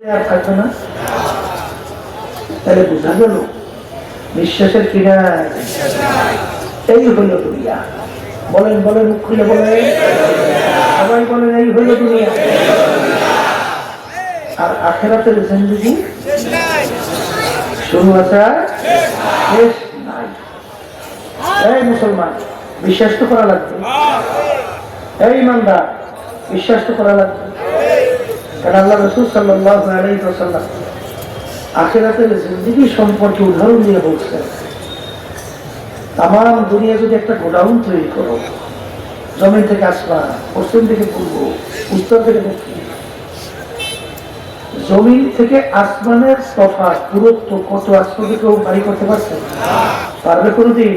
আর থাকবে না। তাহলে বোঝা গেল বিশ্বাসের কিনা এই হইল দুনিয়া। বলেন বলেন, মুখ খুলে বলেন, সবাই বলেন এই হইল দুনিয়া। আর আখেরাতের জিন্দেগি শুরু আছে শেষ নাই। এই মুসলমান, বিশ্বাস তো করা লাগবে। এই ইমানদার, বিশ্বাস তো করা লাগবে। কারণ আল্লাহ রাসূল সাল্লাল্লাহু আলাইহি ওয়াসাল্লাম আখিরাতের জিন্দেগি সম্পর্কে উদাহরণ দিয়ে বলছেন, তাম দুনিয়া যদি একটা গোডাউন তৈরি করো, জমিন থেকে আসমান, পশ্চিম থেকে পূর্ব, উত্তর থেকে দক্ষিণ, জমিন থেকে আসমানের তফাৎ দূরত্ব কত আসবে কেউ বাড়ি করতে পারছে? পারবে কোনোদিন?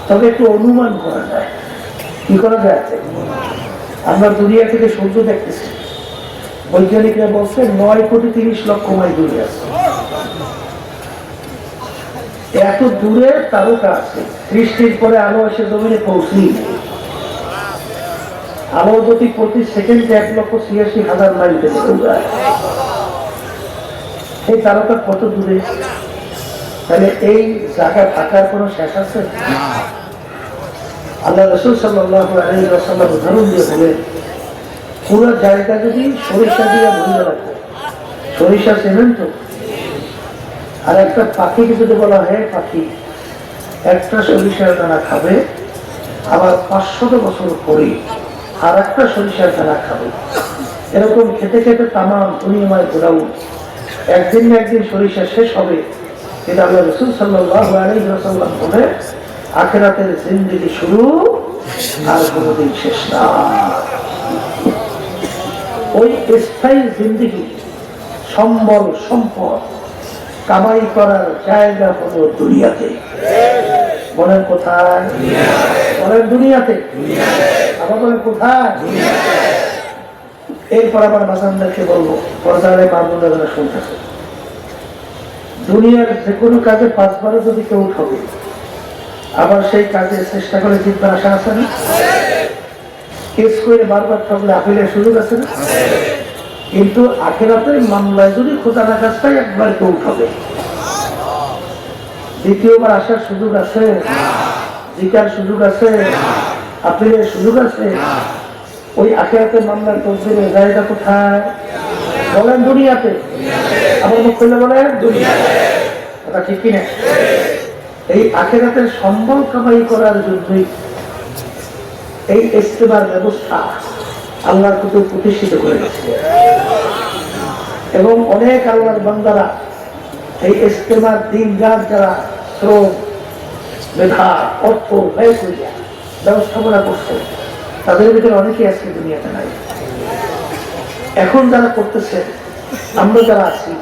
তবে একটু অনুমান করা যায়। কি করা যায়? আমরা দুনিয়া থেকে সূর্য দেখতেছি, বৈজ্ঞানিকরা বলছে 9,30,00,000 মাইল দূরে আছে। এত দূরে তারকা আছে, সৃষ্টির পরে আলো এসে জমিনে পৌঁছি। আলোর গতি প্রতি সেকেন্ডে 1,86,000 মাইল থেকে যায়। এই তারকা কত দূরে? তাহলে এই জায়গা থাকার কোন শেষ আছে? আল্লাহ রাসূল সাল্লাল্লাহু আলাইহি ওয়াসাল্লাম উদাহরণ দিয়ে বলেন, পুরো জায়গা যদি সরিষা দিয়ে ভরে রাখে, সরিষা চেনেন তো? আর একটা পাখিকে যদি বলা হয়, পাখি একটা সরিষার দানা খাবে, আবার 500 বছর পরে আর একটা সরিষার দানা খাবে, এরকম খেতে খেতে তামাম দুনিয়ায় ঘোরাও, একদিন না একদিন সরিষা শেষ হবে। কিন্তু আল্লাহ রাসূল সাল্লাল্লাহু আলাইহি ওয়াসাল্লাম বলে, আখিরাতের জিন্দেগি শুরু আর কোনোদিন শেষ না। ওই স্থায়ী জিন্দেগি, সম্বল সম্পদ কামাই করার জায়গা হলো দুনিয়াতে। বলেন কোথায়? বলেন দুনিয়াতে। আবার বলেন কোথায়? এরপর আবার বাজানদেরকে বলবো, পর্দারে মামুনরা যারা শুনতেছে, দুনিয়ার যে কোনো কাজে 5 বারও যদি কেউ ঠকে, আবার সেই কাজে চেষ্টা করে জিতবার আশা আছে না? কেস করে বারবার ঠকলে আপিলের সুযোগ আছে না? কিন্তু আখিরাতের মামলায় যদি খোঁজা না কাজটাই একবার কেউ ঠকে, দ্বিতীয়বার আসার সুযোগ আছে? জিতার সুযোগ আছে? আপিলের সুযোগ আছে? ওই আখিরাতের মামলার তকদিরের জায়গা কোথায়? বলেন দুনিয়াতে। আবার মুখ খুলে বলেন দুনিয়াতে। এটা ঠিক কিনা? এই আখিরাতের সম্বল কামাই করার জন্যই এই ইস্তেমার ব্যবস্থা আল্লাহর কুতুব প্রতিষ্ঠিত করে গেছে। এবং অনেক আল্লাহর বান্দারা এই ইস্তেমার দিন রাত যারা শ্রম, মেধা, অর্থ ব্যয় করিয়া ব্যবস্থাপনা করছে, তাদের ভিতরে অনেকেই আজকে দুনিয়াতে নাই। এখন যারা করতেছে, আমরা যারা আছি,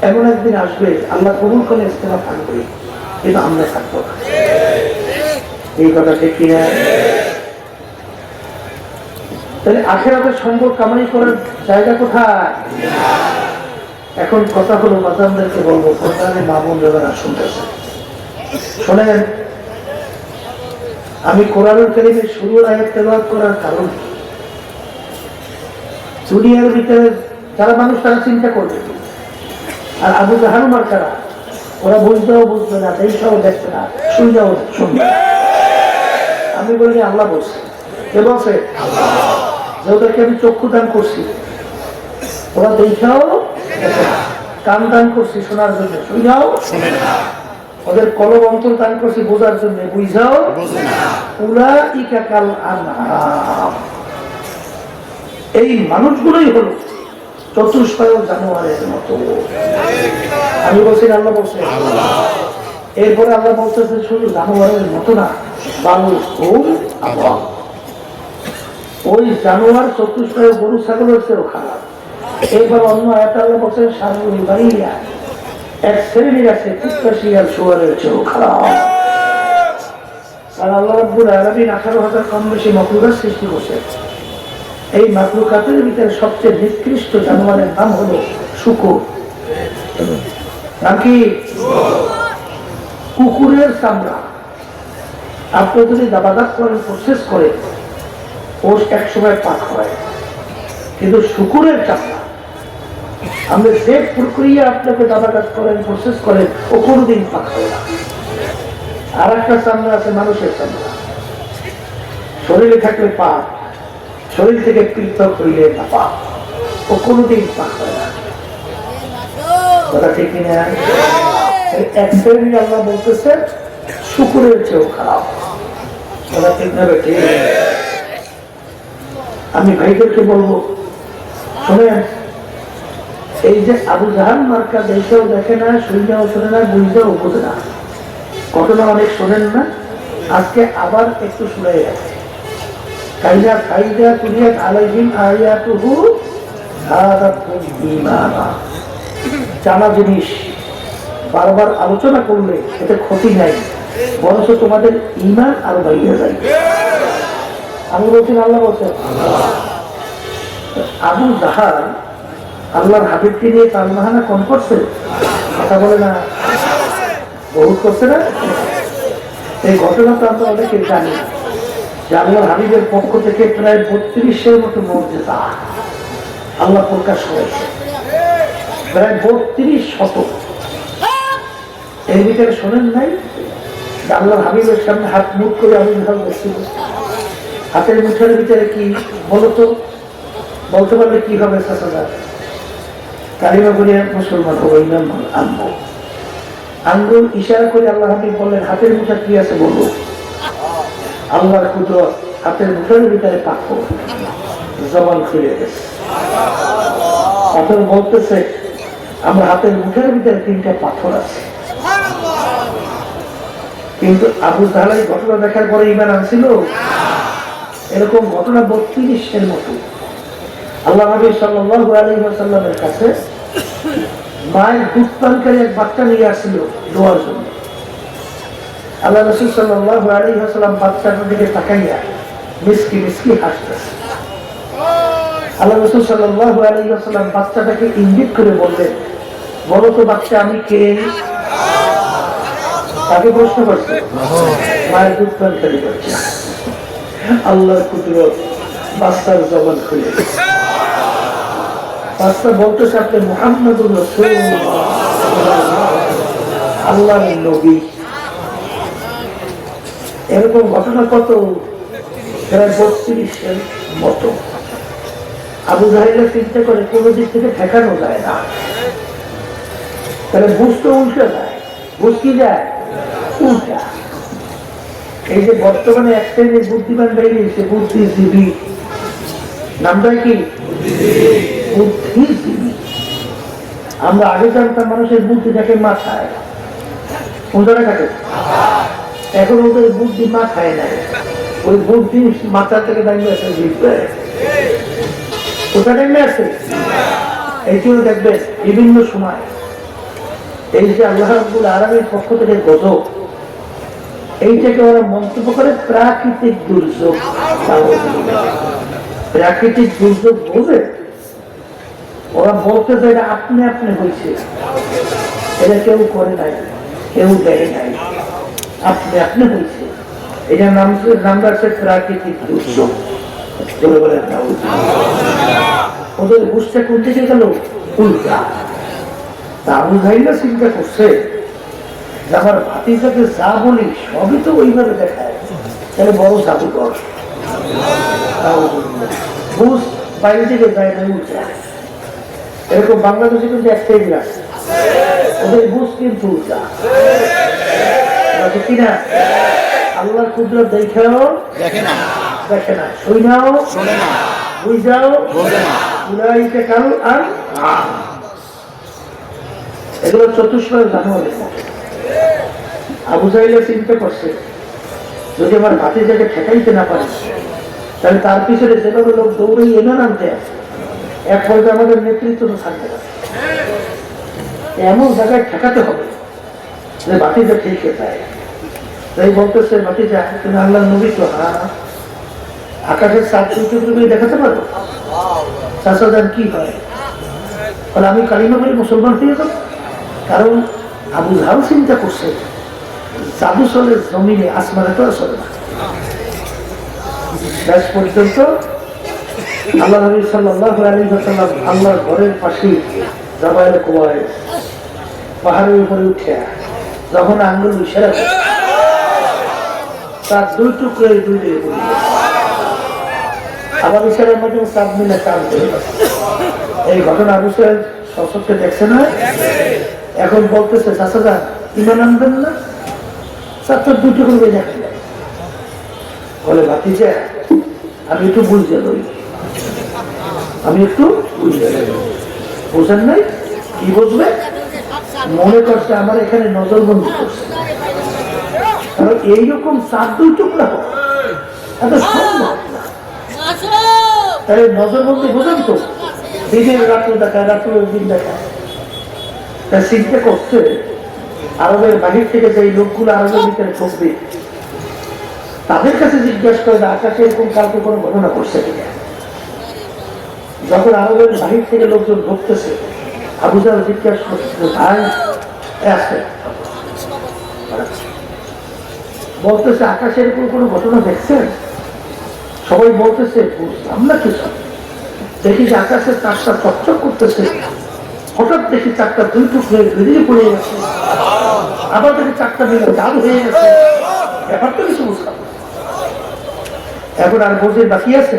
এমন একদিন আসবে আল্লাহ কবুল করে ইস্তেমা থাকবে, কিন্তু আমরা থাকবো না। এই কথা ঠিক কিনা? তাহলে আখিরাতের সম্পদ কামাই করার জায়গা কোথায়? এখন কথা হলো, বাজানদেরকে বলবো, কোরআনে মামুন যারা শুনতেছে শোনেন। আমি কোরআনুল কারীমের শুরুর আয়াত তেলাওয়াত করার কারণ, দুনিয়ার ভিতরে যারা মানুষ তারা চিন্তা করবে, আর আবু জাহাল মার্কারা ওরা বুঝতেও বুঝবে না, দেখতেও দেখবে না, শুনতেও শুনবে না। আমি বলি আল্লাহ বলছে, কে বলছে? যে ওদেরকে আমি চক্ষু দান করছি, ওরা দেখেও দেখে না, কান দান করছি শোনার জন্য, শুনেও শুনে না, ওদের কলব অন্তর দান করছি বোঝার জন্য, বুঝাও বোঝে না। উলাইকা কাল আনআম, এই মানুষগুলোই হলো চতুষ্পায় জানোয়ারের মতো। আমি বলছি, আল্লাহ বলছে। এরপরে আল্লাহ বলতেছে, শুধু জানোয়ারের মতো না, ওই জানোয়ার চতুষ্পায় গরু ছাগলের চেয়েও খারাপ। এরপর অন্য আয়াতে আল্লাহ বলছেন, শারুল বারিয়া, এক শ্রেণীর আছে কুত্তা শিয়াল শুয়োরের চেয়েও খারাপ। আর আল্লাহ রাব্বুল আলামিন 18,000 কম বেশি মাখলুকাত সৃষ্টি করছে। এই মাখলুকাতের ভিতরে সবচেয়ে নিকৃষ্ট জানোয়ারের নাম হলো শূকর। নাম কি? কুকুরের চামড়া আপনি যদি দাবাদাব করেন, প্রসেস করে, ও এক সময় পাক হয়, কিন্তু শূকরের চামড়া আমরা যে প্রক্রিয়া আপনাকে দাদা কাজ করেন, প্রসেস করেন, ও কোনোদিন পাক হয় না। আর একটা চামড়া আছে মানুষের চামড়া, শরীরে থাকলে পাপ, শরীর থেকে পৃথক হইলে না পাপ, ও কোনোদিন পাক হয় না। কথা ঠিক কিনা? এক শ্রেণী আল্লাহ বলতেছে শুকুরের চেয়েও খারাপ। কথা ঠিক না? ঠিক। আমি ভাইদেরকে বলবো, শোনেন, এই যে আবু জাহাল মার্কা দেখেও দেখে না, শুনেও শোনে না, বুঝতেও বোঝে না, ঘটনা অনেক শোনেন না, আজকে আবার একটু শুনে গেছে। কাইলা ফাইদা কুলিয়াত আলাইহিম আয়াতুহু যাদাতহুম ঈমানা। জানা জিনিস বারবার আলোচনা করলে এতে ক্ষতি নাই, বরঞ্চ তোমাদের ঈমান আরো বাড়িয়ে যায়। আমি বলছি, আল্লাহ বলছেন। আবু জাহাল আল্লাহর হাবিবকে নিয়ে তালমাহানা কম করছে, কথা বলে না, বহুত করছে না। এই ঘটনা তো আমরা অনেকে জানি যে আল্লাহর হাবিবের পক্ষ থেকে প্রায় 32-এর মতো মর্যাদা আল্লাহ প্রকাশ করেছে, প্রায় 32 শতক। এর ভিতরে শোনেন নাই যে আল্লাহর হাবিবের সামনে হাত মুখ করে আবু জাহাল বসছিল। হাতের মুঠের ভিতরে কি বলতো, বলতে পারলে কি হবে? কালিমা করে মুসলমান হবো, ইমাম আনবো। আঙ্গুল ইশারা করে আল্লাহ হাবিব বললেন, হাতের মুঠা কি আছে বলবো। আল্লাহর কুদরত, হাতের মুঠের ভিতরে পাথর, জবান খুলে গেছে। পাথর বলতেছে, আমার হাতের মুঠের ভিতরে 3টা পাথর আছে। কিন্তু আবু জাহাল এই ঘটনা দেখার পরে ঈমান আনছিল? এরকম ঘটনা 32-এর মতো। আল্লাহ নবী সাল্লাল্লাহু আলাইহি ওয়াসাল্লামের কাছে মায়ের দুধ পানকারী এক বাচ্চা নিয়ে আসছিল দোয়ার জন্য। আল্লাহ রাসূল সাল্লাল্লাহু আলাইহি ওয়াসাল্লাম বাচ্চাটার দিকে তাকাইয়া মিসকি মিসকি হাসতেছে। আল্লাহ রাসূল সাল্লাল্লাহু আলাইহি ওয়াসাল্লাম বাচ্চাটাকে ইঙ্গিত করে বললেন, বলো তো বাচ্চা আমি কে? তাকে প্রশ্ন করছে, মায়ের দুধ পানকারী বাচ্চা। আল্লাহর কুদরত, বাচ্চার জবান খুলে গেছে। বাচ্চা বলতেছে, আপনি মুহাম্মাদুর রাসূলুল্লাহ, আল্লাহর নবী। এরকম ঘটনা কত? প্রায় 32-এর মতো। আবু জাহেল চিন্তা করে কোন দিক থেকে ঠেকানো যায় না, তাহলে বুঝতে উল্টে যায়। বুঝ কি যায়? উল্টা। এই যে বর্তমানে এক শ্রেণীর বুদ্ধিমান বেরিয়েছে, বুদ্ধিজীবী। নামটা কি? বুদ্ধিজীবী। আমরা আগে জানতাম মানুষের বুদ্ধি থাকে মাথায়, কোনটা থাকে? এখন ওদের বুদ্ধি মাথায় নাই, ওই বুদ্ধি মাথা থেকে দাঁড়িয়ে আছে, কোথা দাঁড়িয়ে আছে? এই জন্য দেখবেন বিভিন্ন সময় এই যে আল্লাহ রাব্বুল আলামিনের পক্ষ থেকে গজব, এইটাকে ওরা মন্তব্য করে প্রাকৃতিক দুর্যোগ। প্রাকৃতিক দুর্যোগ বোঝে, ওরা বলতে চায় আপনি আপনি হয়েছে, এটা কেউ করে নাই, কেউ দেয় নাই, আপনি আপনি হয়েছে। এটার নাম রাখছে প্রাকৃতিক দুর্যোগ। ওদের বুঝতে কোন দিকে গেল? উল্টা। তা আবু জাহেল চিন্তা করছে, আমার ভাতিজাকে যা বলি সবই তো ওইভাবে দেখায়, তাহলে বড় জাদুকর। বুঝ বাইরে থেকে যায় না, উল্টা। এরকম বাংলাদেশে কিন্তু একটাই আছে, ওদের বুঝ কিন্তু উল্টা, কিনা? আল্লাহর কুদরত দেখেও দেখে না, শুনাও শোনে না, বুঝাও বোঝে না। উলাইকা কাল আনআম। এগুলো চতুষ্পদ জানোয়ার। আবু জাহেল চিন্তা করছে, যদি আমার ভাতিজাকে ঠেকাইতে না পারে, তাহলে তার পিছনে যেভাবে লোক দৌড়ে এনে নামতে আছে, এক পর্যায়ে আমাদের নেতৃত্ব তো থাকবে না। এমন জায়গায় ঠেকাতে হবে যে ভাতিজা ঠিক যায়। তাই বলতেছে, ভাতিজা তুমি আল্লাহর নবী তো? হ্যাঁ। আকাশের চাঁদ তুমি দেখাতে পারো? চাষাদার কি হয়? বলে আমি কালিমা বলে মুসলমান হয়ে যাব। কারণ আবু জাহেল চিন্তা করছে, জাদু চলে জমিনে, আসমানে তো চলে না। শেষ পর্যন্ত আল্লাহ নবী সাল্লাল্লাহু আলাইহি ওয়াসাল্লাম আল্লাহর ঘরের পাশে জাবালে কুবায় পাহাড়ের উপরে উঠে যখন আঙ্গুল ইশারা করে তার দুই টুকরো দুই দিয়ে আবার ইশারার মধ্যে চাপ মিলে চাপ দিয়ে এই ঘটনা আবু সাহেব সশস্ত্রে দেখছে না। এখন বলতেছে চাচা ইমান আনবেন না, চাচার দুই টুকরো দেখে বলে ভাতিজা আমি একটু বুঝতে লই, আমি একটু বুঝতে বুঝেন নাই কি বুঝবে, মনে করছে আমার এখানে নজরবন্দি করছে, কারণ এইরকম চার দুই টুকরা এত সম্ভব না। তাহলে নজরবন্দি বোঝেন তো, দিনের রাত্র দেখায় রাত্রের দিন দেখায়। তা চিন্তা করছে আরবের বাহির থেকে যে লোকগুলো আরবের ভিতরে ঢুকবে তাদের কাছে জিজ্ঞাসা করে আকাশে এরকম কাউকে কোনো ঘটনা করছে কিনা। যখন আরবের বাহির থেকে লোকজন ঢুকতেছে আবু জাহল জিজ্ঞাসা করতেছে ভাই আছে, বলতেছে আকাশে এরকম কোনো ঘটনা দেখছেন? সবাই বলতেছে বুঝলাম না কিছু, দেখি যে আকাশের চারটা চকচক করতেছে, হঠাৎ দেখি চারটা দুই টুকরে বেরিয়ে পড়ে গেছে, আবার দেখি চারটা মিলে জাল হয়ে গেছে, ব্যাপারটা কিছু বুঝলাম। এখন আর বোঝের বাকি আছে